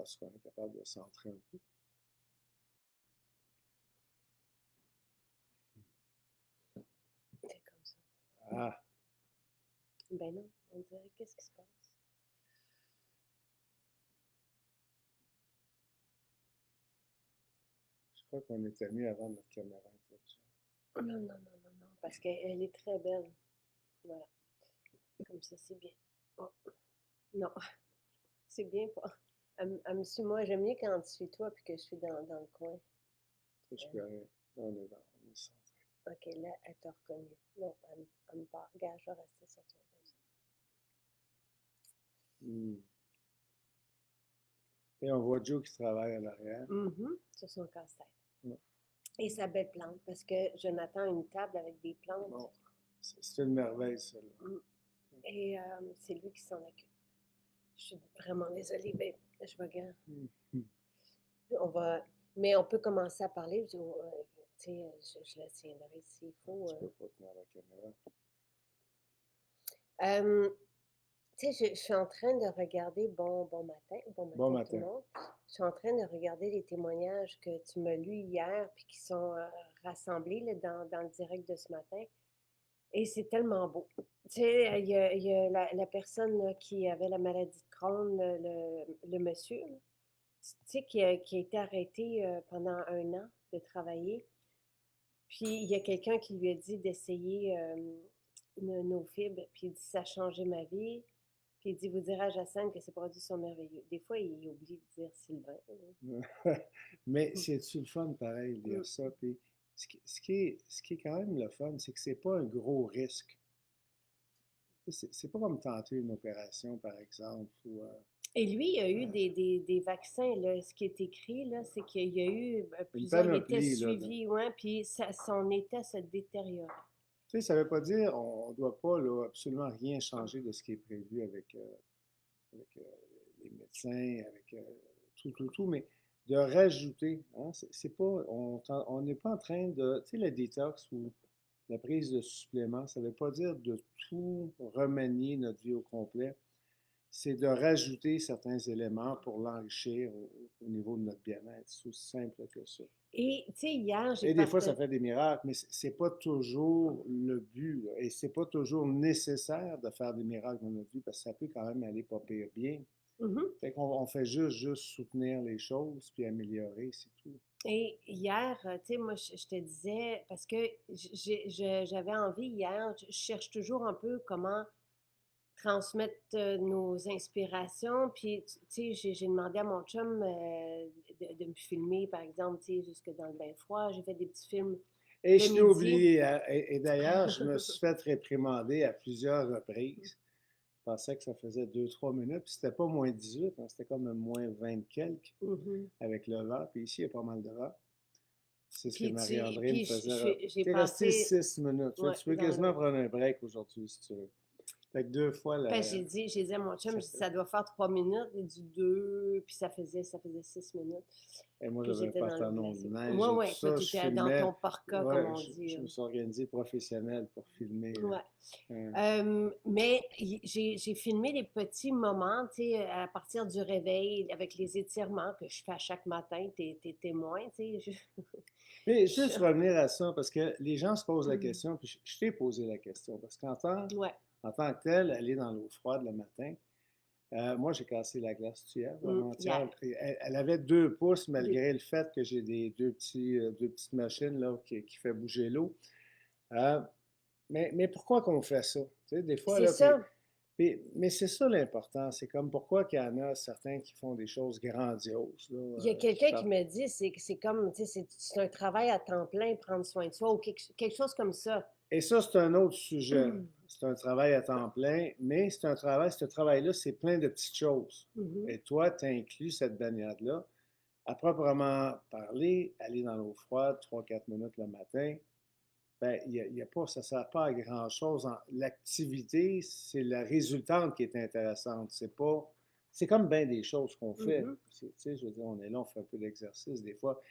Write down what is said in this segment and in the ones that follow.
parce qu'on est capable de centrer un peu. C'est comme ça. Ah, Ben non, on dirait, qu'est-ce qui se passe? je crois qu'on était mieux avant notre caméra intelligente. Non, non, non, non, non, parce qu'elle est très belle. Voilà, comme ça, c'est bien. Oh, non, c'est bien pas. Elle me suit, moi, j'aime mieux quand tu suis toi puis que je suis dans le coin. Je peux aller. On est centré. Ok, là, elle t'a reconnu. Non, elle me parle. Regarde, je vais rester sur toi comme ça. Et on voit Joe qui travaille à l'arrière. Sur son casse-tête. Ouais. Et sa belle plante, parce que Jonathan a une table avec des plantes. Bon, c'est une merveille, ça. Et c'est lui qui s'en occupe. Je suis vraiment désolée, mais je vais gagner. On va, mais on peut commencer à parler. Tu sais, je la tiendrai s'il faut. Tu peux pas tenir la caméra. Tu sais, je suis en train de regarder, bon matin tout le monde. Je suis en train de regarder les témoignages que tu m'as lus hier, puis qui sont rassemblés là, dans le direct de ce matin. Et c'est tellement beau. Tu sais, il y a la personne là, qui avait la maladie de Crohn, le monsieur, là, tu sais, qui a été arrêté pendant 1 an de travailler. Puis il y a quelqu'un qui lui a dit d'essayer nos fibres, puis il dit ça a changé ma vie. Puis il dit, vous direz à Jacinthe que ces produits sont merveilleux. Des fois, il oublie de dire Sylvain. Mais c'est-tu le fun, pareil, de dire ça? Puis ce qui est quand même le fun, c'est que c'est pas un gros risque. C'est pas comme tenter une opération, par exemple. Et lui, il a eu des vaccins. Là. Ce qui est écrit, là, c'est qu'il y a eu plusieurs. Il était suivi, ouais, puis son état se détériorait. Tu sais, ça ne veut pas dire on ne doit pas là, absolument rien changer de ce qui est prévu avec les médecins, avec tout, mais de rajouter, hein, c'est pas, on n'est pas en train de, tu sais, le détox ou la prise de suppléments, ça ne veut pas dire de tout remanier notre vie au complet, c'est de rajouter certains éléments pour l'enrichir au niveau de notre bien-être. C'est aussi simple que ça. Et, tu sais, hier, Et des fois, ça fait des miracles, mais c'est pas toujours le but, là. Et c'est pas toujours nécessaire de faire des miracles dans notre vie, parce que ça peut quand même aller pas pire bien. Fait qu'on fait juste soutenir les choses, puis améliorer, c'est tout. Et hier, tu sais, moi, je te disais, parce que j'avais envie hier, je cherche toujours un peu comment transmettre nos inspirations. Puis, tu sais, j'ai demandé à mon chum de me filmer, par exemple, tu sais, jusque dans le bain froid. J'ai fait des petits films. Et je t'ai oublié. Et d'ailleurs, je me suis fait réprimander à plusieurs reprises. Je pensais que ça faisait 2-3 minutes, puis c'était pas moins 18, hein, c'était comme moins 20 quelques avec le vent. Puis ici, il y a pas mal de vent. C'est ce que Marie-André me faisait. T'es resté 6 minutes. Ouais, tu peux quasiment prendre un break aujourd'hui, si tu veux. Fait que 2 fois la... j'ai dit à mon chum, ça doit faire 3 minutes. Il dit 2, puis ça faisait 6 minutes. Et moi, j'avais un pantalon de neige. Oui, toi, tu étais dans ton parka, comme on dit. Je me suis organisé professionnel pour filmer. Mais j'ai filmé les petits moments, tu sais, à partir du réveil, avec les étirements que je fais à chaque matin. T'es témoin, tu sais. Mais juste revenir à ça, parce que les gens se posent la question, puis je t'ai posé la question, parce qu'en tant que tel, aller dans l'eau froide le matin, moi, j'ai cassé la glace hier, avant-hier. Elle avait 2 pouces, malgré le fait que j'ai deux petites machines là, qui fait bouger l'eau. Mais pourquoi qu'on fait ça? Tu sais, des fois, c'est ça. Mais c'est ça l'important. C'est comme pourquoi qu'il y en a certains qui font des choses grandioses. Là, il y a quelqu'un qui me dit, c'est comme, tu sais, c'est un travail à temps plein, prendre soin de soi, ou quelque chose comme ça. Et ça, c'est un autre sujet. C'est un travail à temps plein, mais c'est un travail, ce travail-là, c'est plein de petites choses. Et toi, tu inclus cette baignade-là. À proprement parler, aller dans l'eau froide 3-4 minutes le matin, ben, y a pas, ça ne sert pas à grand-chose. L'activité, c'est la résultante qui est intéressante. C'est comme bien des choses qu'on fait. Tu sais, je veux dire, on est là, on fait un peu d'exercice. Des fois,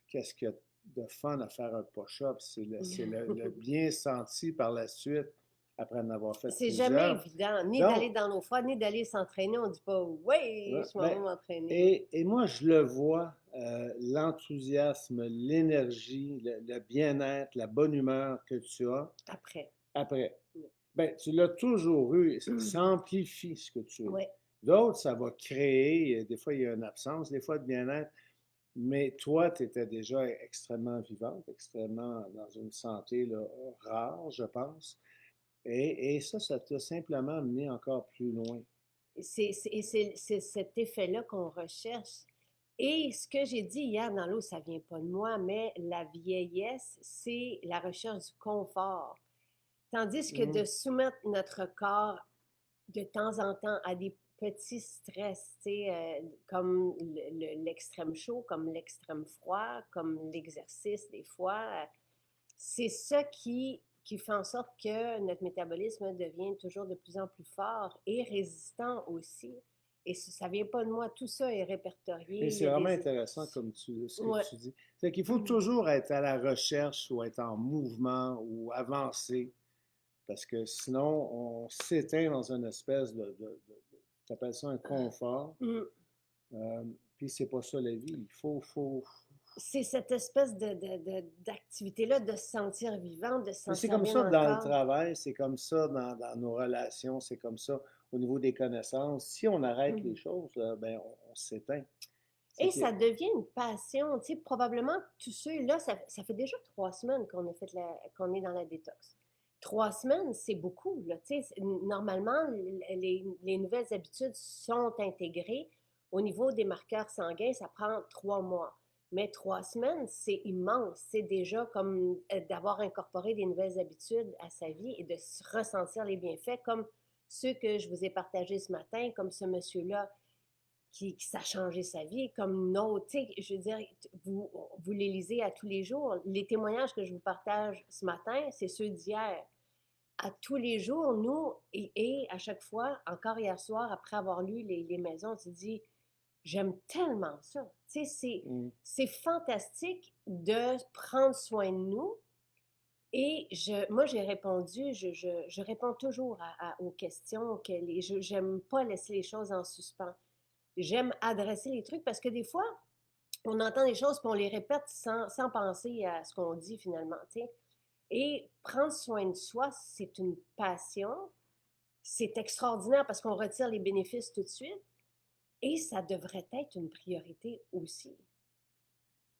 qu'est-ce qu'il y a de fun à faire un push-up? C'est le bien senti par la suite après en avoir fait C'est jamais plusieurs. évident, ni Donc, d'aller dans l'eau froide, ni d'aller s'entraîner. On dit pas, oui, ouais, je m'en vais m'entraîner. et moi, je le vois, l'enthousiasme, l'énergie, le bien-être, la bonne humeur que tu as Après. après. Ben, tu l'as toujours eu, ça amplifie ce que tu es. Oui. D'autres, ça va créer, des fois il y a une absence, des fois de bien-être, mais toi, tu étais déjà extrêmement vivante, extrêmement dans une santé là, rare, je pense. Et ça t'a simplement amené encore plus loin. C'est cet effet-là qu'on recherche. Et ce que j'ai dit hier dans l'eau, ça vient pas de moi, mais la vieillesse, c'est la recherche du confort. Tandis que de soumettre notre corps de temps en temps à des petits stress, comme l'extrême chaud, comme l'extrême froid, comme l'exercice des fois, c'est ça qui fait en sorte que notre métabolisme devient toujours de plus en plus fort et résistant aussi. Et ça ne vient pas de moi, tout ça est répertorié. Et Il c'est y a vraiment des... intéressant comme ce que Ouais. tu dis. C'est qu'il faut toujours être à la recherche ou être en mouvement ou avancer, parce que sinon, on s'éteint dans une espèce tu appelles ça un confort. Puis c'est pas ça la vie. Il faut... C'est cette espèce d'activité-là, de se sentir vivant, de se Mais c'est sentir comme bien ça dans le dans le corps. travail, c'est comme ça dans nos relations, c'est comme ça au niveau des connaissances. Si on arrête les choses, là, ben on s'éteint. Et C'est que... ça devient une passion. Tu sais, probablement, tous ceux-là, ça fait déjà 3 semaines qu'on a fait qu'on est dans la détox. 3 semaines, c'est beaucoup. Là, tu sais, normalement, les nouvelles habitudes sont intégrées. Au niveau des marqueurs sanguins, ça prend 3 mois. Mais 3 semaines, c'est immense. C'est déjà comme d'avoir incorporé des nouvelles habitudes à sa vie et de ressentir les bienfaits, comme ceux que je vous ai partagés ce matin, comme ce monsieur-là qui ça a changé sa vie, comme notre, tu sais, je veux dire, vous les lisez à tous les jours. Les témoignages que je vous partage ce matin, c'est ceux d'hier. À tous les jours, nous, et à chaque fois, encore hier soir, après avoir lu les maisons, on se dit, j'aime tellement ça. Tu sais, c'est fantastique de prendre soin de nous. Et moi, j'ai répondu, je réponds toujours aux questions, je n'aime pas laisser les choses en suspens. J'aime adresser les trucs parce que des fois, on entend des choses puis on les répète sans penser à ce qu'on dit finalement, tu sais. Et prendre soin de soi, c'est une passion. C'est extraordinaire parce qu'on retire les bénéfices tout de suite. Et ça devrait être une priorité aussi.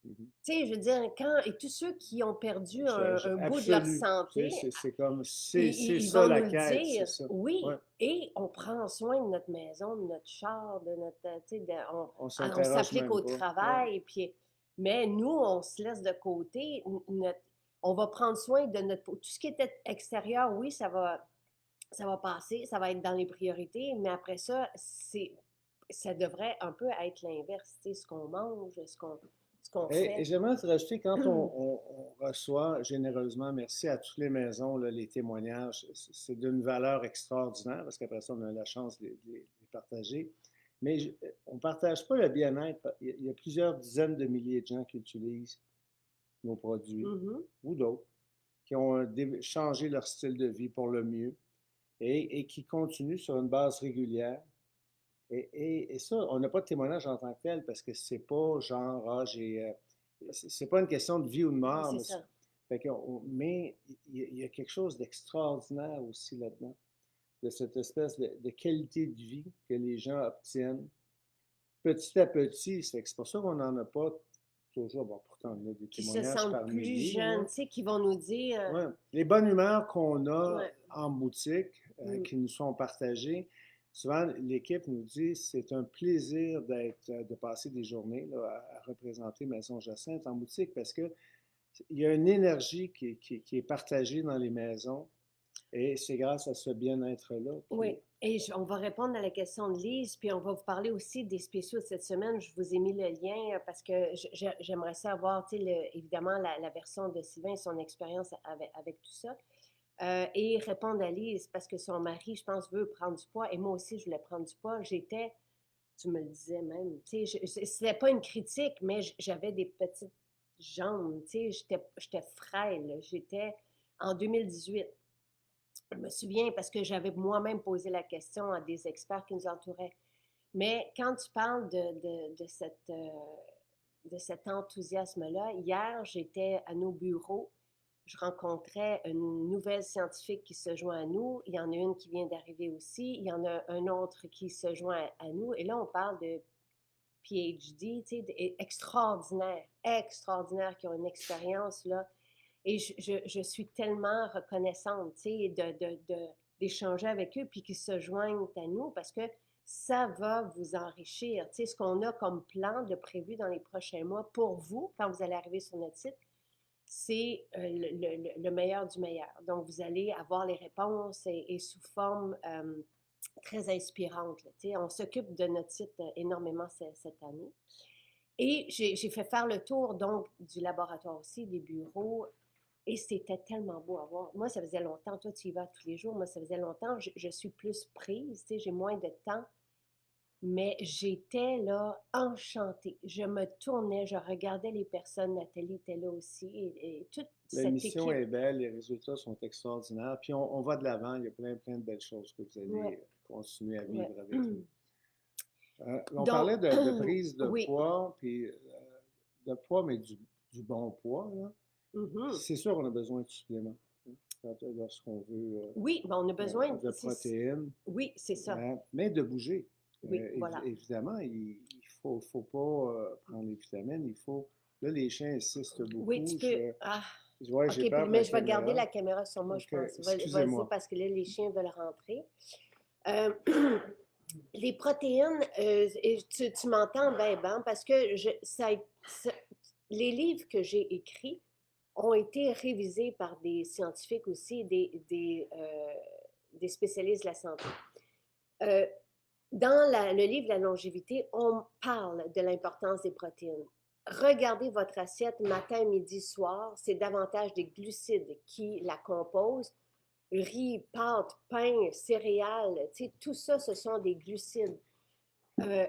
Tu sais, je veux dire, et tous ceux qui ont perdu un bout de leur Absolu. santé, C'est comme, c'est ils ça vont la nous le quête, c'est dire, ça. oui. Ouais. Et on prend soin de notre maison, de notre char, de notre, tu sais, On on s'interroge s'applique même au pas. Ouais. travail, puis, mais nous, on se laisse de côté. On va prendre soin de notre peau. Tout ce qui est extérieur, oui, ça va passer, ça va être dans les priorités, mais après ça, ça devrait un peu être l'inverse, tu sais, ce qu'on mange, ce qu'on Et fait. j'aimerais te rajouter, quand on reçoit généreusement, merci à toutes les maisons, là, les témoignages, c'est d'une valeur extraordinaire parce qu'après ça, on a la chance de les partager. Mais on ne partage pas le bien-être. Il y a plusieurs dizaines de milliers de gens qui utilisent nos produits ou d'autres, qui ont changé leur style de vie pour le mieux et qui continuent sur une base régulière. Et ça, on n'a pas de témoignage en tant que tel parce que c'est pas genre, c'est pas une question de vie ou de mort. C'est ça. Mais il y a quelque chose d'extraordinaire aussi là-dedans, de cette espèce de qualité de vie que les gens obtiennent petit à petit. C'est pour ça qu'on n'en a pas toujours. Bon, pourtant, on a des Qui se témoignages sentent par plus milliers. jeunes, tu sais, qui vont nous dire. Ouais. Les bonnes humeurs qu'on a Ouais. en boutique, qui nous sont partagées, souvent l'équipe nous dit c'est un plaisir de passer des journées là, à représenter Maison Jacinthe en boutique parce que il y a une énergie qui est partagée dans les maisons et c'est grâce à ce bien-être-là. Oui, et on va répondre à la question de Lise, puis on va vous parler aussi des spéciaux de cette semaine. Je vous ai mis le lien parce que j'aimerais ça avoir, tu sais, évidemment, la version de Sylvain et son expérience avec tout ça. Et répondre à Lise parce que son mari, je pense, veut prendre du poids et moi aussi, je voulais prendre du poids. Tu me le disais même, tu sais, c'était pas une critique, mais j'avais des petites jambes, tu sais, j'étais frêle. J'étais en 2018. Je me souviens parce que j'avais moi-même posé la question à des experts qui nous entouraient. Mais quand tu parles de cet enthousiasme-là, hier, j'étais à nos bureaux, je rencontrais une nouvelle scientifique qui se joint à nous, il y en a une qui vient d'arriver aussi, il y en a un autre qui se joint à nous, et là, on parle de PhD, tu sais, extraordinaires, qui ont une expérience, là, et je suis tellement reconnaissante, tu sais, d'échanger avec eux, puis qu'ils se joignent à nous, parce que ça va vous enrichir. Tu sais, ce qu'on a comme plan de prévu dans les prochains mois pour vous, quand vous allez arriver sur notre site, c'est le meilleur du meilleur. Donc, vous allez avoir les réponses et sous forme très inspirante. Là, tu sais. On s'occupe de notre site énormément cette année. Et j'ai fait faire le tour donc du laboratoire aussi, des bureaux, et c'était tellement beau à voir. Moi, ça faisait longtemps. Toi, tu y vas tous les jours. Moi, ça faisait longtemps. Je suis plus prise, tu sais, j'ai moins de temps. Mais j'étais là enchantée. Je me tournais, je regardais les personnes. Nathalie était là aussi. Et toute cette L'émission équipe. est belle, les résultats sont extraordinaires. Puis on va de l'avant. Il y a plein de belles choses que vous allez Ouais, continuer à vivre ouais. avec nous. On Donc, parlait de prise de oui. poids, puis de poids, mais du bon poids, là. Mhm. C'est sûr qu'on a besoin de suppléments, hein, lorsqu'on veut Oui, ben on a besoin de protéines, Oui, c'est ça. mais de bouger. Oui, voilà. Évidemment, il faut pas prendre les vitamines, il faut... Là, les chiens insistent Oui, tu beaucoup. peux. Ah, Ouais, j'ai OK, peur de la mais je vais garder caméra. la caméra sur moi, je OK, pense. Vas-y, excusez-moi. parce que là, les chiens veulent rentrer. Euh, les protéines, tu m'entends ben, parce que les livres que j'ai écrits ont été révisés par des scientifiques aussi, des spécialistes de la santé. Euh, Dans le livre de la longévité, on parle de l'importance des protéines. Regardez votre assiette matin, midi, soir, c'est davantage des glucides qui la composent. Riz, pâtes, pain, céréales, tout ça, ce sont des glucides.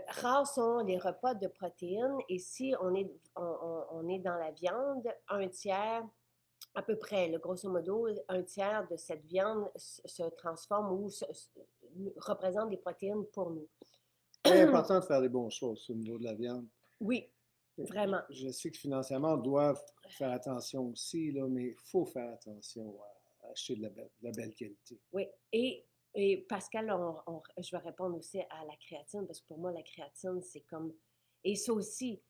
Rares sont les repas de protéines et si on est dans la viande, un tiers, à peu près, le grosso modo, un tiers de cette viande se transforme ou représente des protéines pour nous. C'est important de faire des bons choses au niveau de la viande. Oui, vraiment. Je sais que financièrement, on doit faire attention aussi, là, mais il faut faire attention à acheter de la belle qualité. Oui, et Pascal, je vais répondre aussi à la créatine, parce que pour moi, la créatine, c'est comme... Et ça aussi,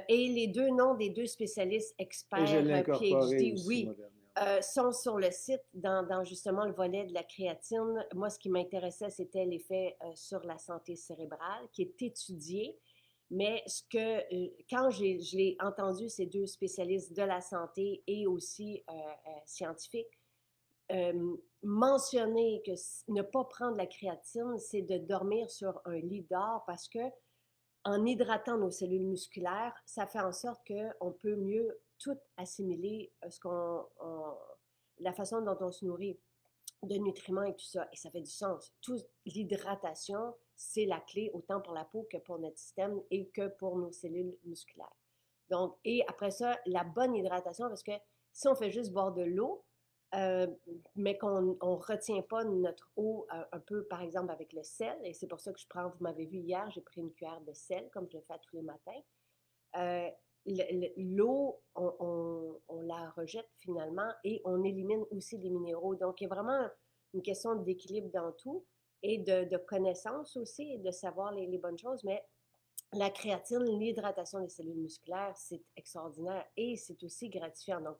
et les deux noms des deux spécialistes Et je experts l'ai incorporé PhD, aussi, oui, moi, dernièrement. sont sur le site dans justement le volet de la créatine. Moi, ce qui m'intéressait, c'était l'effet sur la santé cérébrale, qui est étudié. Mais quand je l'ai entendu, ces deux spécialistes de la santé et aussi scientifiques, mentionner que ne pas prendre la créatine, c'est de dormir sur un lit d'or parce que en hydratant nos cellules musculaires, ça fait en sorte qu'on peut mieux tout assimiler la façon dont on se nourrit de nutriments et tout ça. Et ça fait du sens. L'hydratation, c'est la clé autant pour la peau que pour notre système et que pour nos cellules musculaires. Donc, et après ça, la bonne hydratation, parce que si on fait juste boire de l'eau, euh, mais qu'on ne retient pas notre eau un peu, par exemple, avec le sel, et c'est pour ça que vous m'avez vu hier, j'ai pris une cuillère de sel, comme je le fais tous les matins. L'eau, on la rejette finalement et on élimine aussi des minéraux. Donc, il y a vraiment une question d'équilibre dans tout et de connaissance aussi, et de savoir les bonnes choses, mais la créatine, l'hydratation des cellules musculaires, c'est extraordinaire et c'est aussi gratifiant. Donc,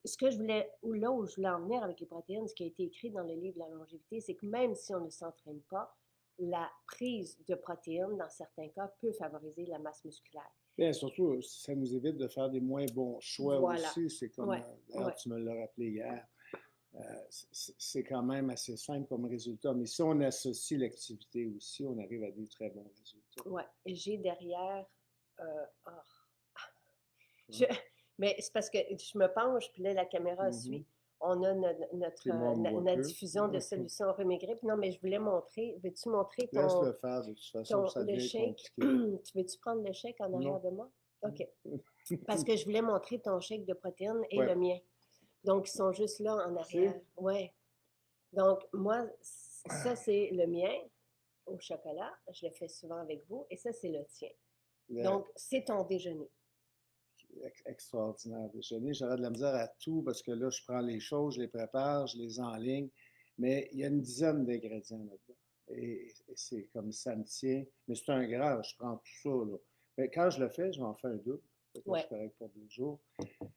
ce que je voulais, là où je voulais en venir avec les protéines, ce qui a été écrit dans le livre de la longévité, c'est que même si on ne s'entraîne pas, la prise de protéines, dans certains cas, peut favoriser la masse musculaire. Bien, surtout, ça nous évite de faire des moins bons choix aussi. C'est comme, d'ailleurs, tu me l'as rappelé hier, c'est quand même assez simple comme résultat. Mais si on associe l'activité aussi, on arrive à des très bons résultats. Oui, j'ai derrière... Je, mais c'est parce que je me penche, puis là, la caméra suit. On a notre diffusion de solutions rhume-grippe. Non, mais je voulais montrer. Veux-tu montrer ton... Laisse-le faire, de toute façon, ça devient shake. compliqué. Tu veux-tu prendre le shake en arrière de moi? OK. Non. Parce que je voulais montrer ton shake de protéines et le mien. Donc, ils sont juste là en arrière. Ouais. Donc, moi, ça, c'est le mien au chocolat. Je le fais souvent avec vous. Et ça, c'est le tien. Donc, c'est ton déjeuner. Extraordinaire déjeuner. J'aurais de la misère à tout parce que là, je prends les choses, je les prépare, je les enligne. Mais il y a une dizaine d'ingrédients là-dedans. Et c'est comme ça me tient. Mais c'est un grave, je prends tout ça, là. Mais quand je le fais, je m'en fais un double. Je suis correct pour 2 jours.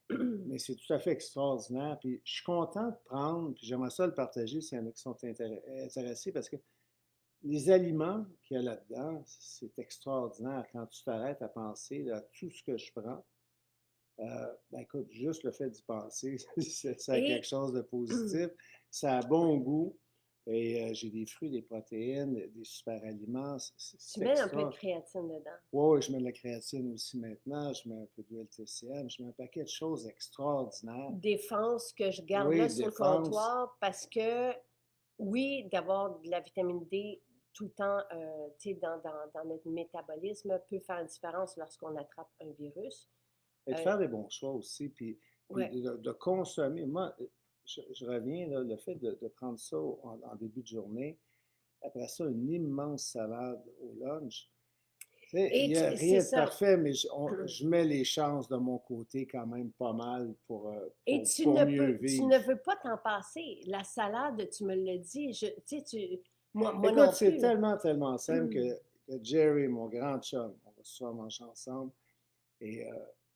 Mais c'est tout à fait extraordinaire. Puis je suis content de prendre, puis j'aimerais ça le partager s'il y en a qui sont intéressés parce que les aliments qu'il y a là-dedans, c'est extraordinaire quand tu t'arrêtes à penser là, à tout ce que je prends. Ben écoute, juste le fait d'y penser, ça a quelque chose de positif. Ça a bon goût. Et j'ai des fruits, des protéines, des super aliments. Tu mets un peu de créatine dedans. Oui, je mets de la créatine aussi maintenant. Je mets un peu d'huile TCM. Je mets un paquet de choses extraordinaires. Défense que je garde là sur le comptoir parce que, oui, d'avoir de la vitamine D tout le temps dans notre métabolisme peut faire une différence lorsqu'on attrape un virus. Et de faire des bons choix aussi, puis de consommer. Moi, je reviens, là, le fait de prendre ça en début de journée, après ça, une immense salade au lunch. Il n'y a rien de parfait, mais je mets les chances de mon côté quand même pas mal pour mieux vivre. Tu ne veux pas t'en passer. La salade, tu me l'as dit, moi Écoute, non plus. c'est tellement simple que Jerry, mon grand chum, on va souvent manger ensemble, et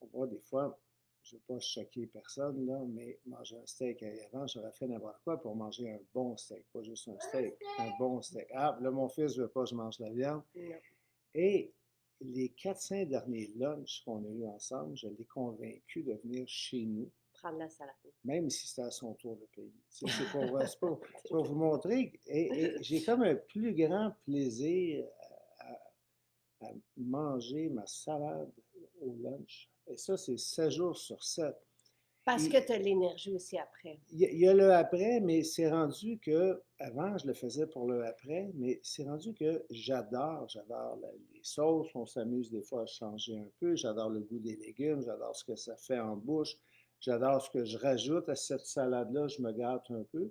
on voit des fois, je ne veux pas choquer personne, là, mais manger un steak avant, j'aurais fait n'importe quoi pour manger un bon steak, pas juste un steak, un bon steak. Ah, là, mon fils ne veut pas que je mange la viande. Non. Et les 4-5 derniers lunchs qu'on a eus ensemble, je l'ai convaincu de venir chez nous. Prendre la salade. Même si c'était à son tour de payer. C'est pour vous montrer. Et j'ai comme un plus grand plaisir à manger ma salade au lunch. Et ça, c'est 7 jours sur 7. Parce que tu as l'énergie aussi après. Il y a le après, mais c'est rendu que, avant, je le faisais pour le après, mais c'est rendu que j'adore les sauces. On s'amuse des fois à changer un peu. J'adore le goût des légumes. J'adore ce que ça fait en bouche. J'adore ce que je rajoute à cette salade-là. Je me gâte un peu.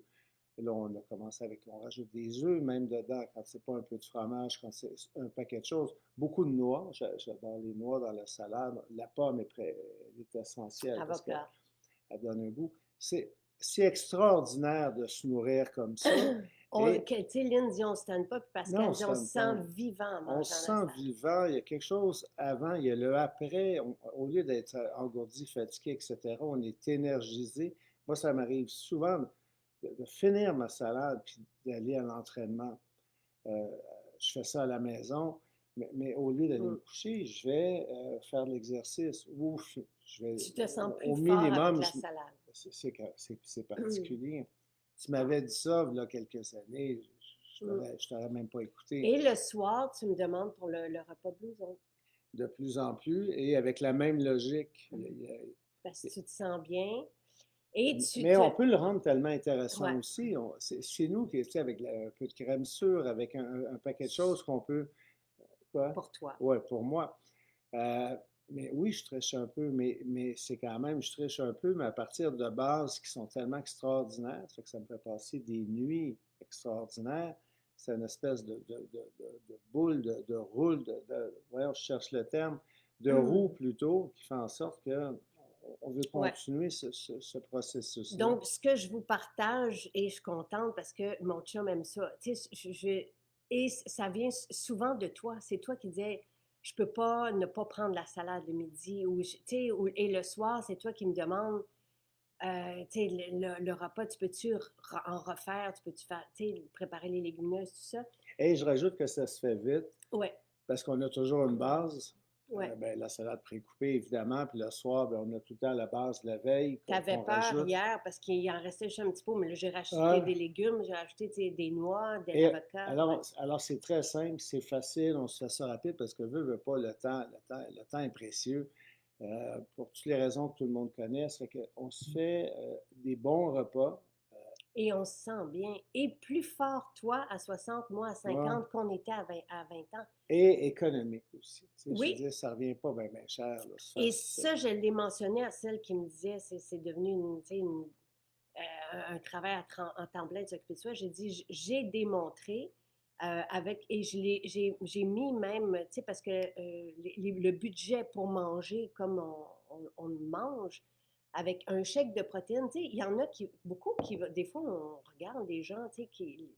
Là, on a commencé avec, on rajoute des œufs même dedans, quand c'est pas un peu de fromage, quand c'est un paquet de choses. Beaucoup de noix. J'adore les noix dans la salade. La pomme elle est essentielle parce qu'elle donne un goût. C'est extraordinaire de se nourrir comme ça. Tu sais, Lynn dit on ne se tanne pas parce qu'elle dit on se sent vivant. On se sent vivant. Il y a quelque chose avant, il y a le après. Au lieu d'être engourdi, fatigué, etc., on est énergisé. Moi, ça m'arrive souvent de finir ma salade puis d'aller à l'entraînement. Je fais ça à la maison, mais au lieu d'aller me coucher, je vais faire de l'exercice. Tu te sens plus fort avec la salade. C'est particulier. Tu m'avais dit ça il y a quelques années, je t'aurais même pas écouté. Et le soir, tu me demandes pour le repas blouson. De plus en plus, et avec la même logique. Parce que tu te sens bien. Mais on peut le rendre tellement intéressant aussi. Chez nous, avec un peu de crème sûre, avec un paquet de choses qu'on peut... Quoi? Pour toi. Oui, pour moi. Mais oui, je triche un peu, mais c'est quand même, je triche un peu, mais à partir de bases qui sont tellement extraordinaires, ça fait que ça me fait passer des nuits extraordinaires. C'est une espèce de boule, de roule, voyons, je cherche le terme, de roue plutôt, qui fait en sorte que on veut continuer ce processus-là. Donc, ce que je vous partage, et je suis contente parce que mon chum aime ça, tu sais, et ça vient souvent de toi. C'est toi qui disais, je peux pas ne pas prendre la salade le midi, et le soir, c'est toi qui me demandes, tu sais, le repas, tu peux-tu en refaire, tu peux-tu faire, tu sais, préparer les légumineuses, tout ça. Et je rajoute que ça se fait vite. Oui. Parce qu'on a toujours une base. La salade précoupée, évidemment, puis le soir, on a tout le temps la base de la veille. Tu avais peur hier parce qu'il en restait juste un petit peu, mais là, j'ai rajouté des légumes, j'ai rajouté des noix, des avocats. Alors c'est très simple, c'est facile, on se fait ça rapide parce que veut pas, le temps est précieux. Pour toutes les raisons que tout le monde connaît, c'est qu'on se fait des bons repas. Et on se sent bien. Et plus fort, toi, à 60, moi, à 50, qu'on était à 20 ans. Et économique aussi. Oui. Je veux dire, ça ne revient pas bien cher. Là, et ça, je l'ai mentionné à celle qui me disait, c'est devenu un travail en temps plein de s'occuper de soi. J'ai dit, j'ai démontré et j'ai mis même, tu sais, parce que le budget pour manger comme on mange, avec un chèque de protéines, tu sais, il y en a beaucoup des fois, on regarde des gens, tu sais, qui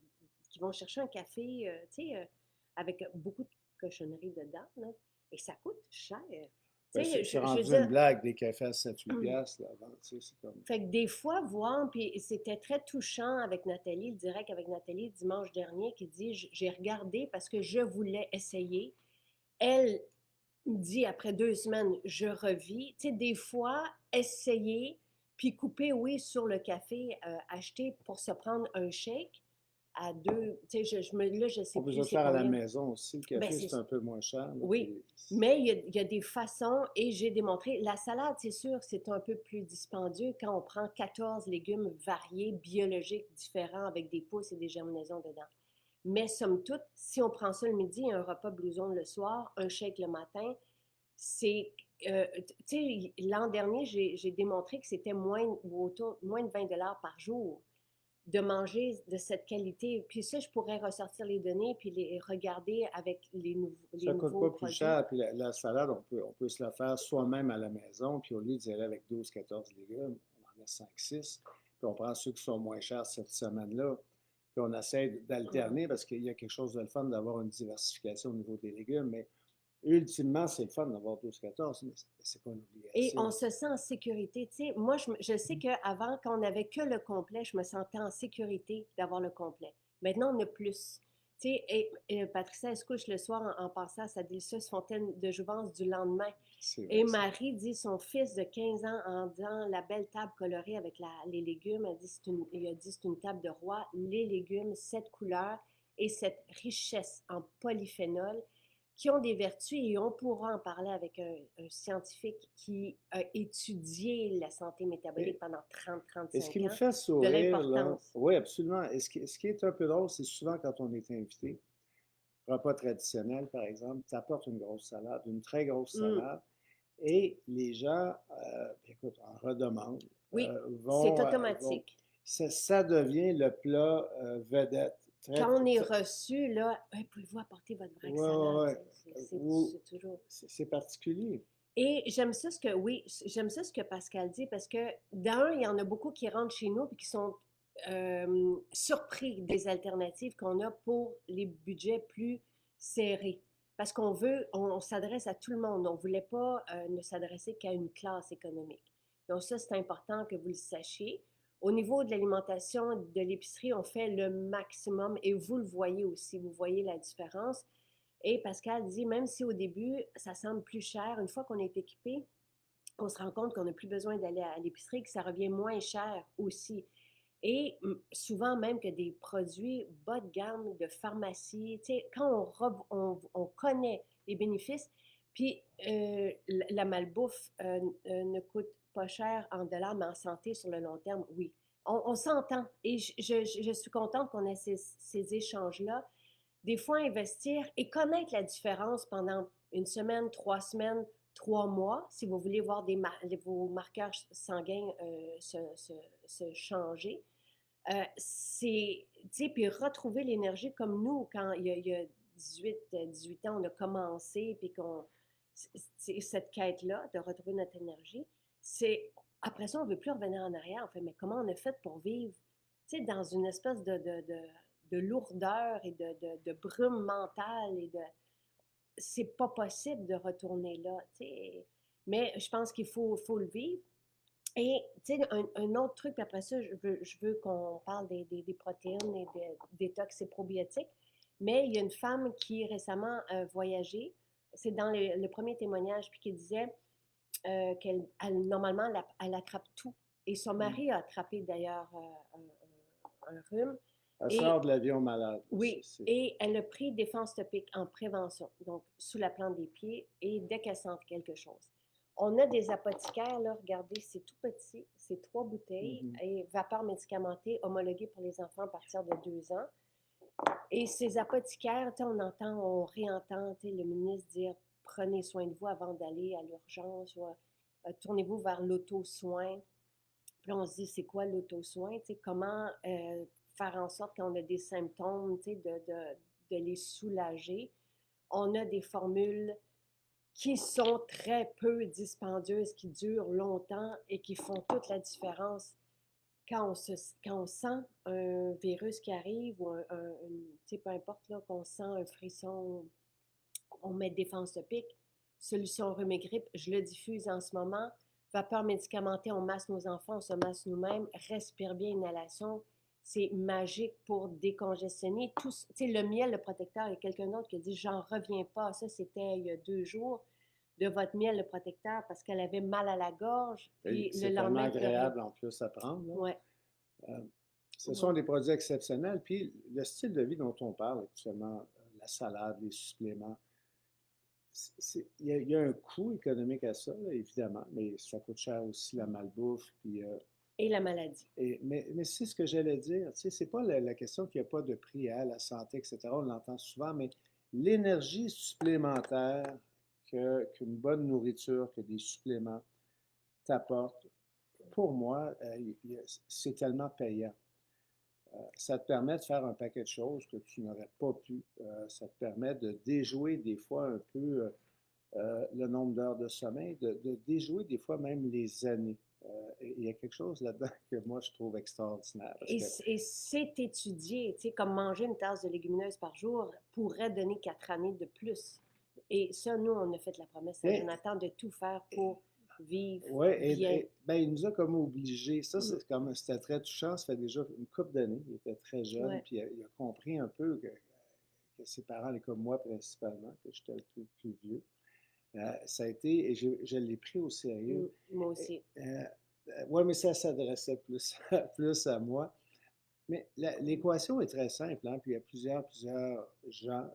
vont chercher un café, tu sais, avec beaucoup de cochonneries dedans, là, et ça coûte cher. Ben, Tu sais, c'est je veux rendu une dire, blague, des cafés à 7-8 piastres, là, avant, tu sais, c'est comme... fait que des fois, voir, puis c'était très touchant avec Nathalie, le direct avec Nathalie dimanche dernier, qui dit, j'ai regardé parce que je voulais essayer. Elle dit après 2 semaines, je revis. Tu sais, des fois, essayer, puis couper, oui, sur le café, acheter pour se prendre un shake à deux. Tu sais, là, je sais On peut se plus le c'est faire à la combien. maison aussi. Le Ben, café, c'est un peu moins cher, là, oui, puis mais il y a des façons et j'ai démontré. La salade, c'est sûr, c'est un peu plus dispendieux quand on prend 14 légumes variés, biologiques, différents, avec des pousses et des germinaisons dedans. Mais somme toute, si on prend ça le midi, un repas blouson le soir, un shake le matin, c'est, tu sais, l'an dernier, j'ai démontré que c'était moins de 20 $ par jour de manger de cette qualité. Puis ça, je pourrais ressortir les données puis les regarder avec les ça ne coûte nouveaux pas plus produits. cher. Puis la salade, on peut se la faire soi-même à la maison. Puis au lieu d'y aller avec 12-14 légumes, on en met 5-6. Puis on prend ceux qui sont moins chers cette semaine-là. Puis on essaie d'alterner parce qu'il y a quelque chose de le fun d'avoir une diversification au niveau des légumes. Mais ultimement, c'est le fun d'avoir 12-14, mais c'est pas une Et on obligation. se sent en sécurité. Tu sais, moi, je sais qu'avant, quand on n'avait que le complet, je me sentais en sécurité d'avoir le complet. Maintenant, on a plus. Tu sais, et Patricia, elle se couche le soir en pensant à sa délicieuse fontaine de jouvence du lendemain. C'est Et vrai, ça. Marie dit son fils de 15 ans en disant la belle table colorée avec les légumes. Il a dit c'est une table de roi. Les légumes, cette couleur et cette richesse en polyphénol qui ont des vertus et on pourra en parler avec un scientifique qui a étudié la santé métabolique Et, pendant et ce qui 30-35 me ans, fait de sourire, là, l'importance. oui, absolument. Et ce qui est un peu drôle, c'est souvent quand on est invité, repas traditionnel, par exemple, tu apportes une grosse salade, une très grosse Mm. salade, et les gens, écoute, en redemandent, Oui, c'est vont automatique. ça devient le plat vedette. Très, Quand on est très, reçu, là, hey, pouvez-vous apporter votre vraie ouais, salade? ouais, C'est toujours. c'est particulier. Et j'aime ça oui, j'aime ça ce que Pascal dit parce que d'un, il y en a beaucoup qui rentrent chez nous et qui sont surpris des alternatives qu'on a pour les budgets plus serrés. Parce on s'adresse à tout le monde. On ne voulait pas ne s'adresser qu'à une classe économique. Donc ça, c'est important que vous le sachiez. Au niveau de l'alimentation, de l'épicerie, on fait le maximum et vous le voyez aussi. Vous voyez la différence. Et Pascal dit, même si au début, ça semble plus cher, une fois qu'on est équipé, on se rend compte qu'on n'a plus besoin d'aller à l'épicerie, que ça revient moins cher aussi. Et souvent même que des produits bas de gamme de pharmacie, tu sais, quand on connaît les bénéfices, puis la malbouffe ne coûte pas cher en dollars, mais en santé sur le long terme, oui. On s'entend. Et je suis contente qu'on ait ces échanges-là des fois investir et connaître la différence pendant une semaine, 3 semaines, 3 mois, si vous voulez voir vos marqueurs sanguins se changer. C'est, tu sais, puis retrouver l'énergie comme nous, quand il y a 18 ans, on a commencé, puis c'est cette quête-là de retrouver notre énergie, c'est, après ça, on ne veut plus revenir en arrière. On fait, mais comment on a fait pour vivre, tu sais, dans une espèce de lourdeur et de brume mentale et de c'est pas possible de retourner là, tu sais. Mais je pense qu'il faut le vivre. Et tu sais, un autre truc, puis après ça, je veux qu'on parle des protéines et des détox et probiotiques. Mais il y a une femme qui récemment a voyagé. C'est dans le premier témoignage, puis qui disait normalement, elle attrape tout. Et son mari a attrapé d'ailleurs un rhume. Elle sort Et de l'avion malade. oui, et elle a pris Défense topique en prévention, donc sous la plante des pieds, et dès qu'elle sent quelque chose. On a des apothicaires, là, regardez, c'est tout petit, c'est 3 bouteilles, et vapeur médicamentée homologuée pour les enfants à partir de 2 ans. Et ces apothicaires, on réentend le ministre dire prenez soin de vous avant d'aller à l'urgence, ou tournez-vous vers l'auto-soin. Puis on se dit, c'est quoi l'auto-soin? Tu sais, comment faire en sorte qu'on a des symptômes, tu sais, de les soulager. On a des formules qui sont très peu dispendieuses, qui durent longtemps et qui font toute la différence quand on sent un virus qui arrive ou tu sais, peu importe, là, qu'on sent un frisson, on met défense de pique, solution rhume et grippe, je le diffuse en ce moment. Vapeur médicamentée, on masse nos enfants, on se masse nous-mêmes, respire bien, inhalation, c'est magique pour décongestionner. Tout, tu sais, le miel, le protecteur, il y a quelqu'un d'autre qui a dit, j'en reviens pas, ça c'était il y a 2 jours, de votre miel, le protecteur, parce qu'elle avait mal à la gorge, puis le C'est tellement lendemain, agréable en plus à prendre. ouais. Ce sont des produits exceptionnels. Puis le style de vie dont on parle actuellement, la salade, les suppléments, il y a un coût économique à ça, là, évidemment, mais ça coûte cher aussi la malbouffe. Puis, et la maladie. Mais c'est ce que j'allais dire. Tu sais, c'est pas la question qu'il n'y a pas de prix à la santé, etc. On l'entend souvent, mais l'énergie supplémentaire qu'une bonne nourriture, que des suppléments t'apportent, pour moi, c'est tellement payant. Ça te permet de faire un paquet de choses que tu n'aurais pas pu. Ça te permet de déjouer des fois un peu le nombre d'heures de sommeil, de déjouer des fois même les années. Il y a quelque chose là-dedans que moi je trouve extraordinaire. Et c'est étudié, tu sais, comme manger une tasse de légumineuses par jour pourrait donner 4 années de plus. Et ça, nous, on a fait la promesse à Jonathan de tout faire pour vivre bien. Ben, il nous a comme obligés. Ça, c'était très touchant. Ça fait déjà une couple d'années. Il était très jeune, puis il a compris un peu que ses parents, comme moi principalement, que j'étais un peu plus vieux, ça a été, et je l'ai pris au sérieux. Moi aussi. Oui, mais ça s'adressait plus à moi. Mais l'équation est très simple, hein, puis il y a plusieurs gens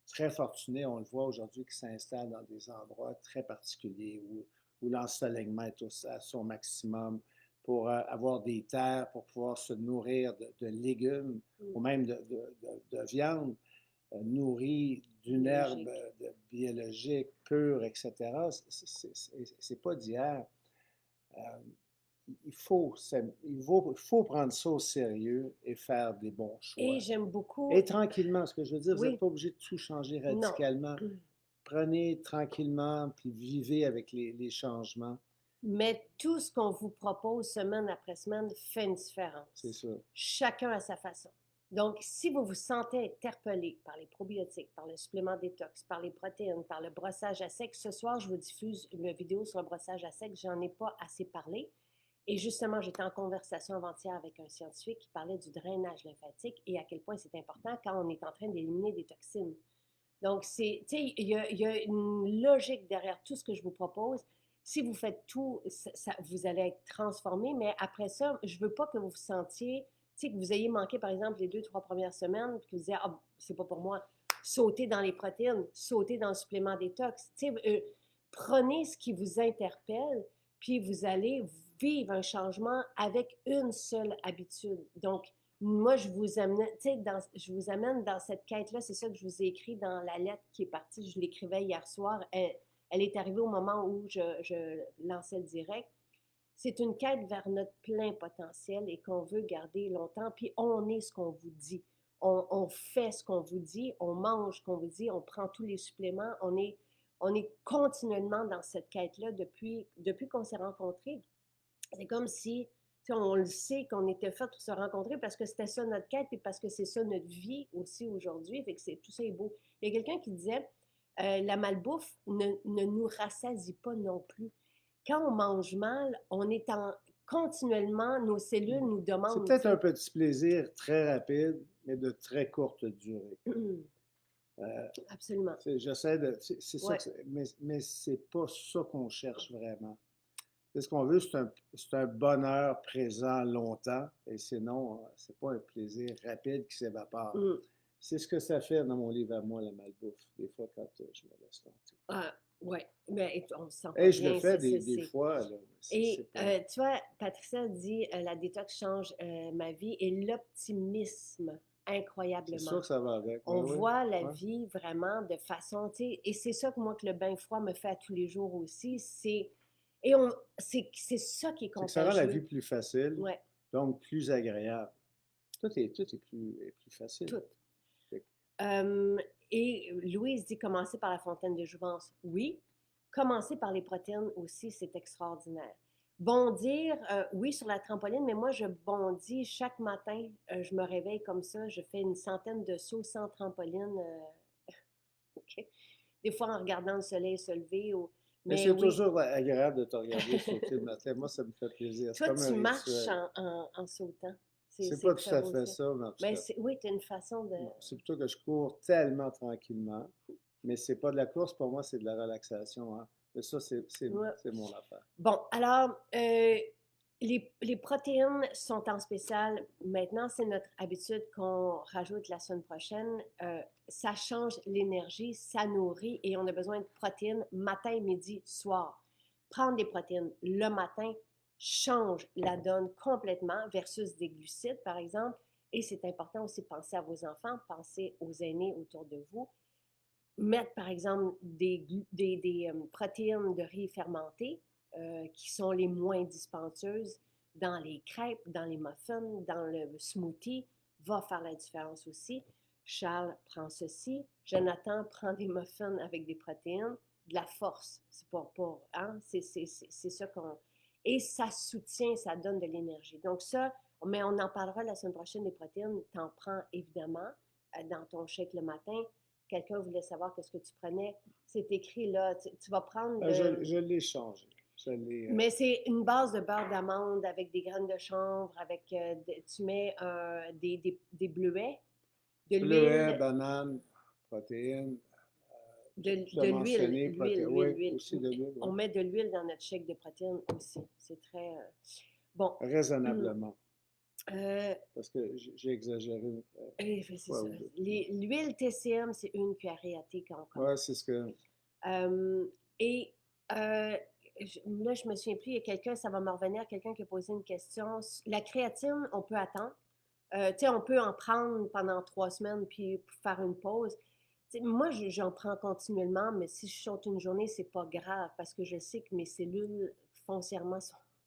très fortunés, on le voit aujourd'hui, qui s'installent dans des endroits très particuliers où l'ensoleillement est à son maximum pour avoir des terres, pour pouvoir se nourrir de légumes ou même de viande nourrie d'une herbe biologique pure, etc. C'est pas d'hier. Il faut prendre ça au sérieux et faire des bons choix. Et j'aime beaucoup. Et tranquillement, ce que je veux dire, vous n'êtes pas obligé de tout changer radicalement. Non. Prenez tranquillement, puis vivez avec les changements. Mais tout ce qu'on vous propose semaine après semaine fait une différence. C'est sûr. Chacun à sa façon. Donc, si vous vous sentez interpellé par les probiotiques, par le supplément détox, par les protéines, par le brossage à sec, ce soir, je vous diffuse une vidéo sur le brossage à sec. J'en ai pas assez parlé. Et justement, j'étais en conversation avant-hier avec un scientifique qui parlait du drainage lymphatique et à quel point c'est important quand on est en train d'éliminer des toxines. Donc, il y a une logique derrière tout ce que je vous propose. Si vous faites tout, vous allez être transformé, mais après ça, je ne veux pas que vous vous sentiez, que vous ayez manqué, par exemple, les 2-3 premières semaines, puis que vous disiez, ah, c'est pas pour moi. Sautez dans les protéines, sautez dans le supplément détox. Prenez ce qui vous interpelle, puis vous allez vivre un changement avec une seule habitude. Donc, moi, je vous amène dans cette quête-là. C'est ça que je vous ai écrit dans la lettre qui est partie. Je l'écrivais hier soir. Elle est arrivée au moment où je lançais le direct. C'est une quête vers notre plein potentiel et qu'on veut garder longtemps. Puis on est ce qu'on vous dit. On fait ce qu'on vous dit. On mange ce qu'on vous dit. On prend tous les suppléments. On est continuellement dans cette quête-là depuis qu'on s'est rencontrés. C'est comme si on le sait qu'on était fait pour se rencontrer parce que c'était ça notre quête et parce que c'est ça notre vie aussi aujourd'hui. Fait que tout ça est beau. Il y a quelqu'un qui disait la malbouffe ne nous rassasie pas non plus. Quand on mange mal, on est continuellement, nos cellules nous demandent. C'est peut-être un petit plaisir très rapide, mais de très courte durée. Absolument. J'essaie de. C'est ça, mais c'est pas ça qu'on cherche vraiment. Ce qu'on veut, c'est un bonheur présent longtemps, et sinon, c'est pas un plaisir rapide qui s'évapore. C'est ce que ça fait dans mon livre à moi, la malbouffe, des fois quand je me laisse tenter. Oui, mais on se sent pas bien. Et je le fais des fois. Là, et tu vois, Patricia dit la détox change ma vie et l'optimisme incroyablement. C'est sûr que ça va avec. On voit la vie vraiment de façon, tu sais, et c'est ça que moi que le bain froid me fait à tous les jours aussi, c'est. Et c'est ça qui est C'est que ça rend la vie contagieux. plus facile, Ouais, donc plus agréable. Tout est plus facile. tout. Fait que- Et Louise dit commencer par la fontaine de jouvence. Oui, commencer par les protéines aussi, c'est extraordinaire. Bondir, oui, sur la trampoline, mais moi, je bondis chaque matin. Je me réveille comme ça. Je fais une centaine de sauts sans trampoline. OK. Des fois, en regardant le soleil se lever. Mais Mais c'est oui. toujours agréable de te regarder sauter le matin. Moi, ça me fait plaisir. C'est Toi, comme un tu marches rituel. en sautant. C'est C'est pas tout très à beau, fait ça. ça, mais en tout Mais cas, oui, tu as une façon de... c'est plutôt que je cours tellement tranquillement. Mais c'est pas de la course, pour moi, c'est de la relaxation, hein. Mais ça, Ouais. c'est mon affaire. Bon, alors, les protéines sont en spécial. Maintenant, c'est notre habitude qu'on rajoute la semaine prochaine. Ça change l'énergie, ça nourrit et on a besoin de protéines matin, midi, soir. Prendre des protéines le matin change la donne complètement versus des glucides, par exemple. Et c'est important aussi de penser à vos enfants, penser aux aînés autour de vous. Mettre, par exemple, des protéines de riz fermentées qui sont les moins dispendieuses dans les crêpes, dans les muffins, dans le smoothie, va faire la différence aussi. Charles prend ceci. Jonathan prend des muffins avec des protéines, de la force. C'est pour hein? C'est ça qu'on... Et ça soutient, ça donne de l'énergie. Donc ça, mais on en parlera la semaine prochaine des protéines. Tu en prends évidemment dans ton shake le matin. Quelqu'un voulait savoir qu'est-ce que tu prenais. C'est écrit là. Tu vas prendre Je l'ai changé. Mais c'est une base de beurre d'amande avec des graines de chanvre, avec tu mets des bleuets, de Bleuet, l'huile, banane, protéines. Tu as de l'huile, mentionné protéines. Oui, aussi de l'huile, On oui. met de l'huile dans notre shake de protéines aussi. C'est très... Bon. Raisonnablement. Euh, Parce que j'ai exagéré c'est fois ça. ou deux. L'huile TCM, c'est une cuillerée à thé quand on Oui, commence. c'est ce que. Et là, je me souviens plus, il y a quelqu'un, ça va me revenir, quelqu'un qui a posé une question. La créatine, on peut attendre. Tu sais, on peut en prendre pendant 3 semaines puis faire une pause. T'sais, moi, j'en prends continuellement, mais si je saute une journée, c'est pas grave parce que je sais que mes cellules foncièrement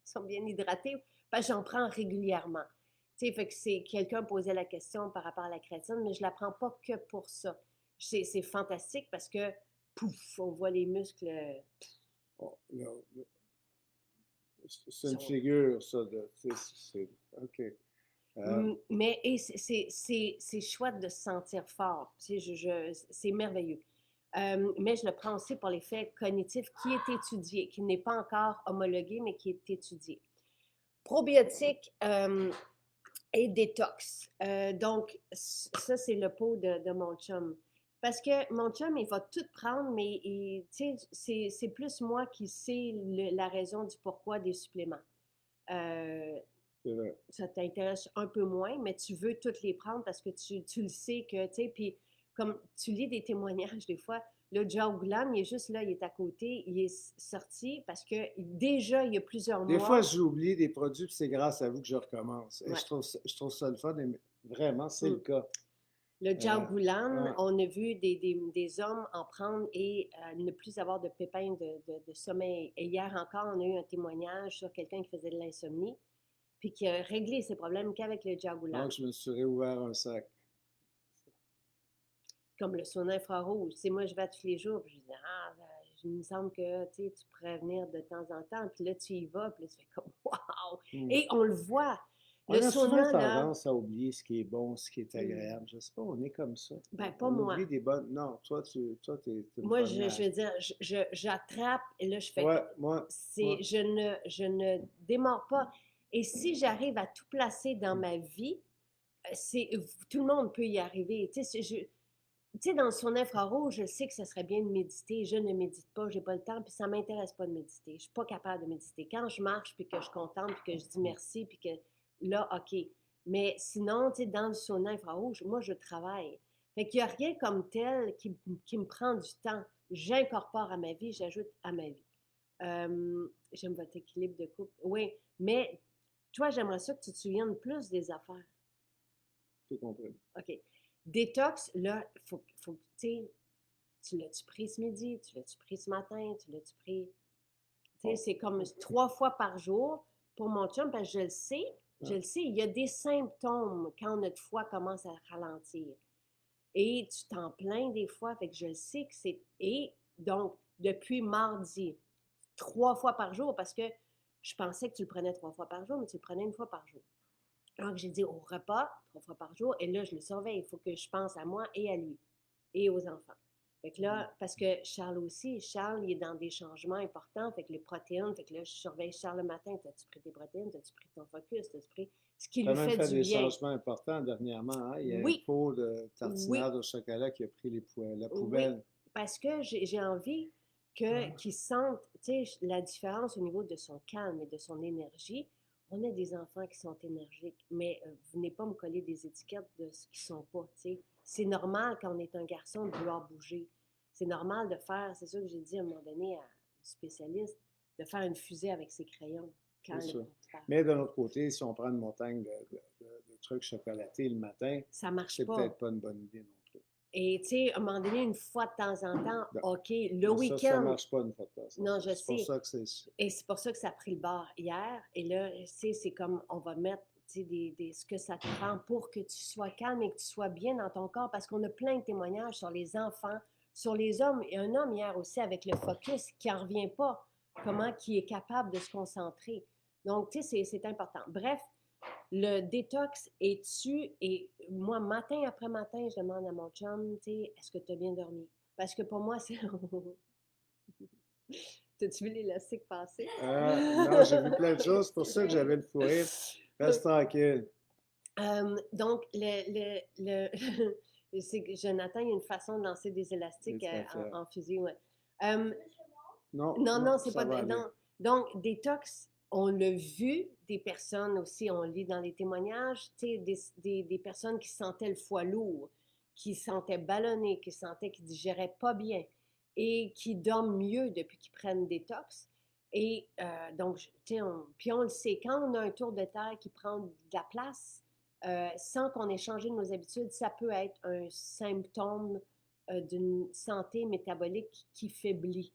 sont bien hydratées parce que j'en prends régulièrement. Tu sais, fait que c'est quelqu'un posait la question par rapport à la créatine, mais je la prends pas que pour ça. C'est fantastique parce que pouf, on voit les muscles. Oh, c'est une Sont... figure, ça. OK. Mais c'est chouette de se sentir fort. Tu sais, c'est merveilleux. Mais je le prends aussi pour l'effet cognitif qui est étudié, qui n'est pas encore homologué, mais qui est étudié. Probiotique et détox. Donc, ça, c'est le pot de mon chum. Parce que mon chum, il va tout prendre, mais c'est plus moi qui sais la raison du pourquoi des suppléments. C'est vrai. Ça t'intéresse un peu moins, mais tu veux toutes les prendre parce que tu le sais que, tu sais, puis comme tu lis des témoignages des fois, le Joe Goulam, il est juste là, il est à côté, il est sorti parce que déjà, il y a plusieurs Des fois, mois... j'oublie des produits, puis c'est grâce à vous que je recommence. Et Ouais. je trouve ça le fun, et vraiment, c'est le cas. Le Joe Goulam, ouais. on a vu des hommes en prendre et ne plus avoir de pépins de sommeil. Et hier encore, on a eu un témoignage sur quelqu'un qui faisait de l'insomnie puis qui a réglé ses problèmes qu'avec le Joe Goulam. Donc, je me suis réouvert un sac. Comme le sauna infrarouge. Tu sais, moi, je vais tous les jours, puis je dis, il me semble que tu pourrais venir de temps en temps. Puis là, tu y vas, puis là, tu fais comme, wow! Et on le voit. On a souvent tendance à oublier ce qui est bon, ce qui est agréable. Je sais pas, on est comme ça. Ben, pas on moi. oublie des bonnes... Non, toi, t'es une moi, première. je veux dire, j'attrape, et là, je fais... Ouais, moi. Je ne démarre pas. Et si j'arrive à tout placer dans ma vie, tout le monde peut y arriver. Tu sais, dans son infrarouge, je sais que ce serait bien de méditer. Je ne médite pas, j'ai pas le temps, puis ça m'intéresse pas de méditer. Je suis pas capable de méditer. Quand je marche, puis que je contente, puis que je dis merci, puis que là, OK. Mais sinon, tu sais, dans le sauna infrarouge, moi, je travaille. Fait qu'il n'y a rien comme tel qui me prend du temps. J'incorpore à ma vie, j'ajoute à ma vie. J'aime votre équilibre de couple. Oui, mais toi, j'aimerais ça que tu te souviennes plus des affaires. J'ai compris. OK. Détox, là, faut tu sais, tu l'as-tu pris ce midi? Tu l'as-tu pris ce matin? Tu l'as-tu pris? Tu sais, c'est comme 3 fois par jour pour mon chum, parce que je le sais, il y a des symptômes quand notre foie commence à ralentir. Et tu t'en plains des fois, fait que je le sais que c'est... Et donc, depuis mardi, 3 fois par jour, parce que je pensais que tu le prenais 3 fois par jour, mais tu le prenais une fois par jour. Alors que j'ai dit au repas, 3 fois par jour, et là, je le surveille. Il faut que je pense à moi et à lui, et aux enfants. Fait que là, parce que Charles aussi, Charles, il est dans des changements importants, fait que les protéines, fait que là, je surveille Charles le matin. T'as-tu pris tes protéines? T'as-tu pris ton focus? T'as-tu pris ce qui Tu as lui même fait fait du des bien? changements importants dernièrement. Hein? Il y a un Oui, pot de oui, tartinade au chocolat qui a pris la oui. poubelle. Parce que j'ai envie qu'il sente, tu sais, la différence au niveau de son calme et de son énergie. On a des enfants qui sont énergiques, mais venez pas me coller des étiquettes de ce qu'ils sont pas, tu sais. C'est normal quand on est un garçon de vouloir bouger. C'est normal de faire, c'est ça que j'ai dit à un moment donné à un spécialiste, de faire une fusée avec ses crayons quand C'est le ça. prof parle. Mais d'un autre côté, si on prend une montagne de trucs chocolatés le matin, Ça marche c'est pas. peut-être pas une bonne idée non plus. Et tu sais, à un moment donné, une fois de temps en temps, Non. OK, le Mais ça week-end. marche pas une fois de temps en Non, temps. je C'est pour sais. ça que c'est... Et c'est pour ça que ça a pris le bord hier. Et là, tu sais, c'est comme on va mettre tu sais, ce que ça te prend pour que tu sois calme et que tu sois bien dans ton corps. Parce qu'on a plein de témoignages sur les enfants, sur les hommes. Et un homme hier aussi avec le focus qui n'en revient pas. Comment qui est capable de se concentrer. Donc, tu sais, c'est important. Bref, le détox est tu et moi, matin après matin, je demande à mon chum, tu sais, est-ce que tu as bien dormi? Parce que pour moi, c'est... T'as-tu vu l'élastique passer? Non, j'ai vu plein de choses. C'est pour ça que j'avais le fourré. Reste tranquille. Donc, c'est que Jonathan, il y a une façon de lancer des élastiques en fusil. Ouais. Non, c'est ça pas. va aller. Non. Donc, détox, on l'a vu, des personnes aussi, on lit dans les témoignages, tu sais, des personnes qui sentaient le foie lourd, qui sentaient ballonné, qui sentaient qu'ils digéraient pas bien et qui dorment mieux depuis qu'ils prennent détox. Et donc, tu sais, puis on le sait, quand on a un tour de terre qui prend de la place, sans qu'on ait changé de nos habitudes, ça peut être un symptôme d'une santé métabolique qui faiblit,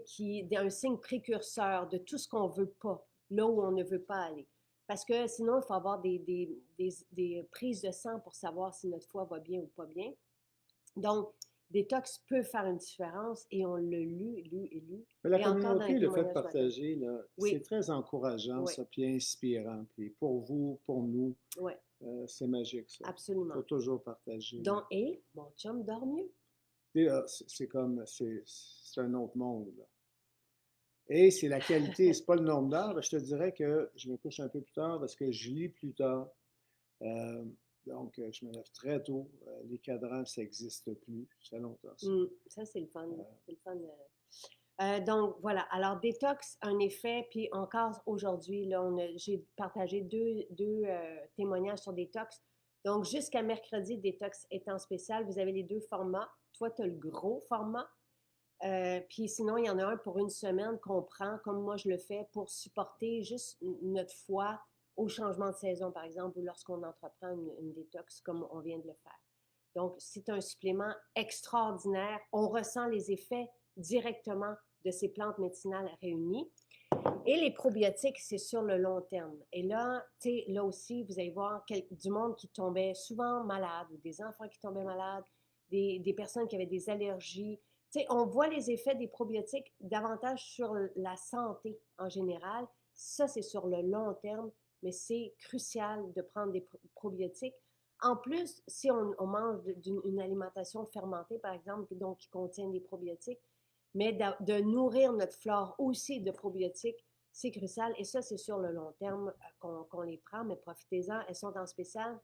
qui est un signe précurseur de tout ce qu'on ne veut pas, là où on ne veut pas aller. Parce que sinon, il faut avoir des prises de sang pour savoir si notre foie va bien ou pas bien. Donc, détox peut faire une différence et on l'a lu. Mais la et encore dans les communauté, le fait de témoignages partager, oui. c'est très encourageant, oui. ça, puis inspirant. Puis pour vous, pour nous, oui. C'est magique, ça. Absolument. Il faut toujours partager. Donc, et mon chum dort mieux. C'est comme, c'est un autre monde, là. Et c'est la qualité, c'est pas le nombre d'heures. Je te dirais que je me couche un peu plus tard parce que je lis plus tard. Donc, je me lève très tôt. Les cadrans, ça n'existe plus. Ça fait longtemps, ça. Ça, c'est le fun. C'est le fun. Donc, voilà. Alors, détox, un effet. Puis encore aujourd'hui, là, j'ai partagé deux témoignages sur détox. Donc, jusqu'à mercredi, détox est en spécial. Vous avez les 2 formats. Toi, tu as le gros format. Puis sinon, il y en a un pour une semaine qu'on prend, comme moi je le fais, pour supporter juste notre foie au changement de saison, par exemple, ou lorsqu'on entreprend une détox, comme on vient de le faire. Donc, c'est un supplément extraordinaire. On ressent les effets directement de ces plantes médicinales réunies. Et les probiotiques, c'est sur le long terme. Et là, tu sais, là aussi, vous allez voir du monde qui tombait souvent malade, ou des enfants qui tombaient malades, des personnes qui avaient des allergies. Tu sais, on voit les effets des probiotiques davantage sur la santé en général. Ça, c'est sur le long terme, mais c'est crucial de prendre des probiotiques. En plus, si on mange une alimentation fermentée, par exemple, donc qui contient des probiotiques, mais de nourrir notre flore aussi de probiotiques, c'est crucial. Et ça, c'est sur le long terme qu'on les prend, mais profitez-en. Elles sont en spécial.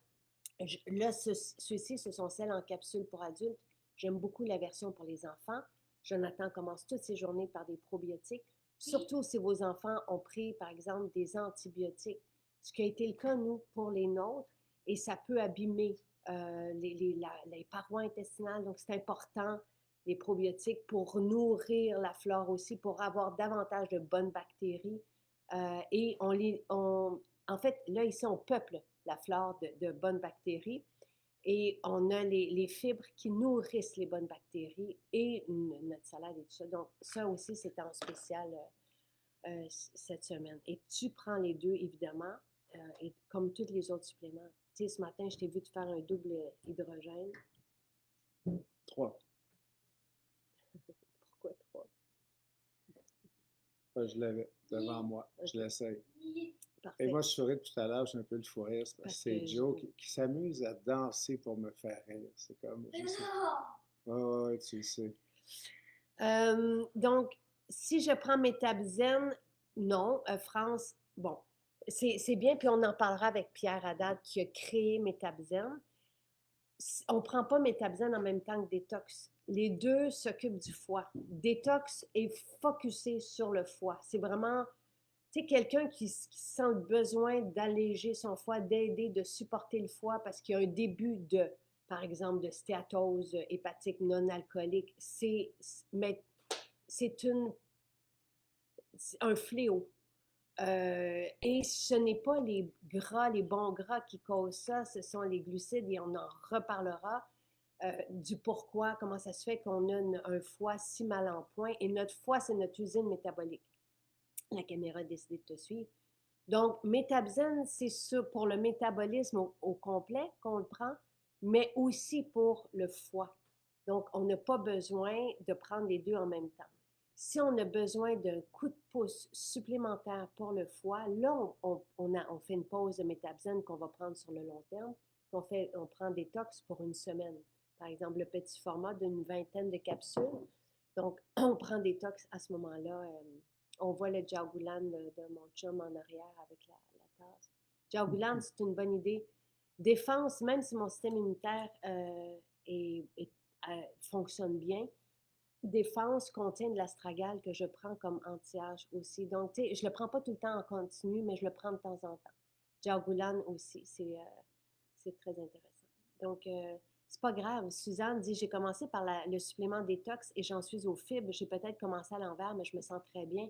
Là, ceux-ci, ce sont celles en capsule pour adultes. J'aime beaucoup la version pour les enfants. Jonathan commence toutes ses journées par des probiotiques, surtout si vos enfants ont pris, par exemple, des antibiotiques, ce qui a été le cas, nous, pour les nôtres, et ça peut abîmer les parois intestinales. Donc, c'est important, les probiotiques, pour nourrir la flore aussi, pour avoir davantage de bonnes bactéries. Et en fait, là, ici, on peuple la flore de bonnes bactéries. Et on a les fibres qui nourrissent les bonnes bactéries et notre salade et tout ça. Donc, ça aussi, c'est en spécial cette semaine. Et tu prends les deux, évidemment, et comme tous les autres suppléments. Tu sais, ce matin, je t'ai vu te faire un double hydrogène. 3. Pourquoi 3? Je l'avais devant moi. Okay. Je l'essaye. Parfait. Et moi, je souris tout à l'heure, j'ai un peu le fou rire. C'est Joe qui s'amuse à danser pour me faire rire. C'est comme... Oui, tu le sais. Donc, si je prends Métabzen, non. France, bon, c'est bien, puis on en parlera avec Pierre Haddad qui a créé Métabzen. On ne prend pas Métabzen en même temps que Détox. Les deux s'occupent du foie. Détox est focusé sur le foie. C'est vraiment, tu sais, quelqu'un qui sent le besoin d'alléger son foie, d'aider, de supporter le foie parce qu'il y a un début de, par exemple, de stéatose hépatique non alcoolique. C'est un fléau. Et ce n'est pas les gras, les bons gras qui causent ça, ce sont les glucides et on en reparlera du pourquoi, comment ça se fait qu'on a un foie si mal en point. Et notre foie, c'est notre usine métabolique. La caméra a décidé de te suivre. Donc, Métabzen, c'est ça pour le métabolisme au complet qu'on le prend, mais aussi pour le foie. Donc, on n'a pas besoin de prendre les deux en même temps. Si on a besoin d'un coup de pouce supplémentaire pour le foie, là, on fait une pause de Métabzen qu'on va prendre sur le long terme. On prend Détox pour une semaine. Par exemple, le petit format d'une 20aine de capsules. Donc, on prend Détox à ce moment-là. On voit le Jiaogulan de mon chum en arrière avec la tasse. Jiaogulan, c'est une bonne idée. Défense, même si mon système immunitaire fonctionne bien, Défense contient de l'astragale que je prends comme anti-âge aussi. Donc, tu sais, je ne le prends pas tout le temps en continu, mais je le prends de temps en temps. Jiaogulan aussi, c'est très intéressant. Donc, c'est pas grave. Suzanne dit, j'ai commencé par le supplément détox et j'en suis aux fibres. J'ai peut-être commencé à l'envers, mais je me sens très bien.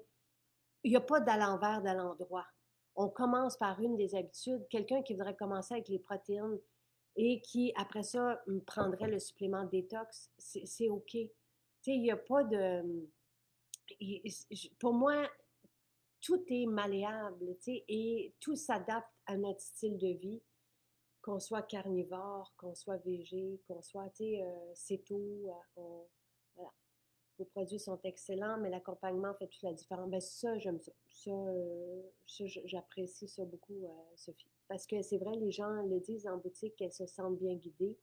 Il n'y a pas d'à l'envers, d'à l'endroit. On commence par une des habitudes. Quelqu'un qui voudrait commencer avec les protéines et qui, après ça, prendrait le supplément détox, c'est OK. Tu sais, il n'y a pas de... Pour moi, tout est malléable, tu sais, et tout s'adapte à notre style de vie, qu'on soit carnivore, qu'on soit végé, qu'on soit, tu sais, céto, voilà. Vos produits sont excellents, mais l'accompagnement fait toute la différence. Ben ça, j'aime ça. J'apprécie ça beaucoup, Sophie. Parce que c'est vrai, les gens le disent en boutique qu'elles se sentent bien guidées.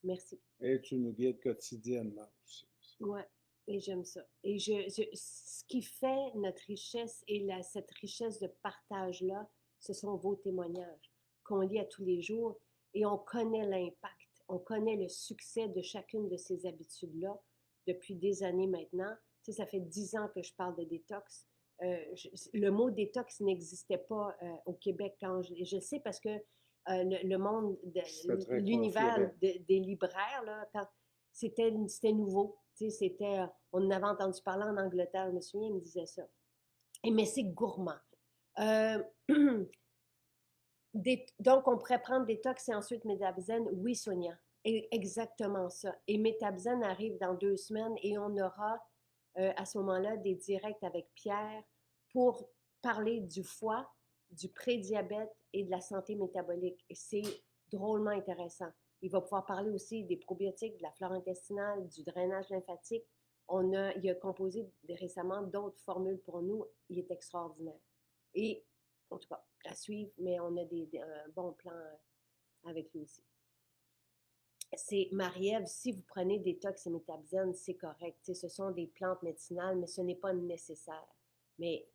Merci. Et tu nous guides quotidiennement aussi. Oui, et j'aime ça. Et ce qui fait notre richesse et cette richesse de partage-là, ce sont vos témoignages qu'on lit à tous les jours et on connaît l'impact, on connaît le succès de chacune de ces habitudes-là depuis des années maintenant. Tu sais, ça fait 10 ans que je parle de détox. Le mot détox n'existait pas au Québec quand je sais parce que le monde, l'univers des libraires, là, c'était nouveau. Tu sais, on en avait entendu parler en Angleterre, je me souviens, il me disait ça. Mais c'est gourmand. Donc, on pourrait prendre détox et ensuite Métabzen. Oui, Sonia, exactement ça. Et Métabzen arrive dans 2 semaines et on aura à ce moment-là des directs avec Pierre pour parler du foie, du prédiabète et de la santé métabolique. Et c'est drôlement intéressant. Il va pouvoir parler aussi des probiotiques, de la flore intestinale, du drainage lymphatique. Il a composé récemment d'autres formules pour nous. Il est extraordinaire. Et, en tout cas, à suivre, mais on a un bon plan avec lui aussi. C'est Marie-Ève, si vous prenez détox et Métabzen, c'est correct. T'sais, ce sont des plantes médicinales, mais ce n'est pas nécessaire. Mais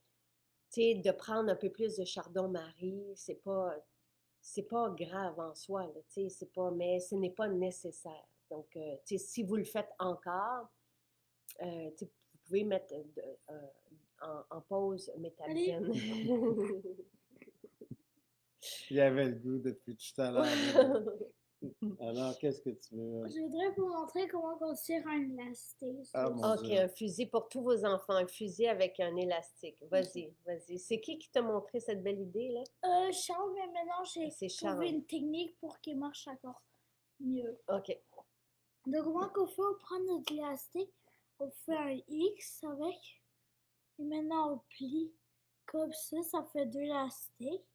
de prendre un peu plus de chardon-marie, c'est pas grave en soi. Là, c'est pas, mais ce n'est pas nécessaire. Donc, si vous le faites encore, vous pouvez mettre en pause Métabzen. Il y avait le goût depuis tout à l'heure. Alors, qu'est-ce que tu veux? Je voudrais vous montrer comment on tire un élastique. OK, un fusil pour tous vos enfants. Un fusil avec un élastique. Vas-y, vas-y. C'est qui t'a montré cette belle idée, là? Charles, mais maintenant, j'ai trouvé une technique pour qu'il marche encore mieux. OK. Donc, comment qu'on fait? On prend notre élastique, on fait un X avec, Et maintenant, on plie comme ça fait 2 élastiques.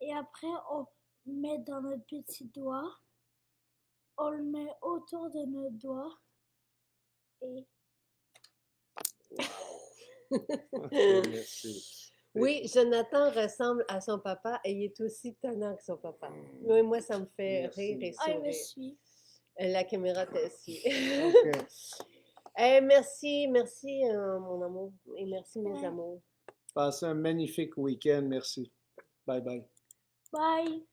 Et après, on met dans notre petit doigt. On le met autour de notre doigt. Et... Merci. Oui, Jonathan ressemble à son papa et il est aussi tannant que son papa. Oui, moi, ça me fait rire et Ah, il me sourire. suit. La caméra te suit. OK. Merci, mon amour. Et merci, mes Ouais. amours. Passez un magnifique week-end. Merci. Bye bye. Bye.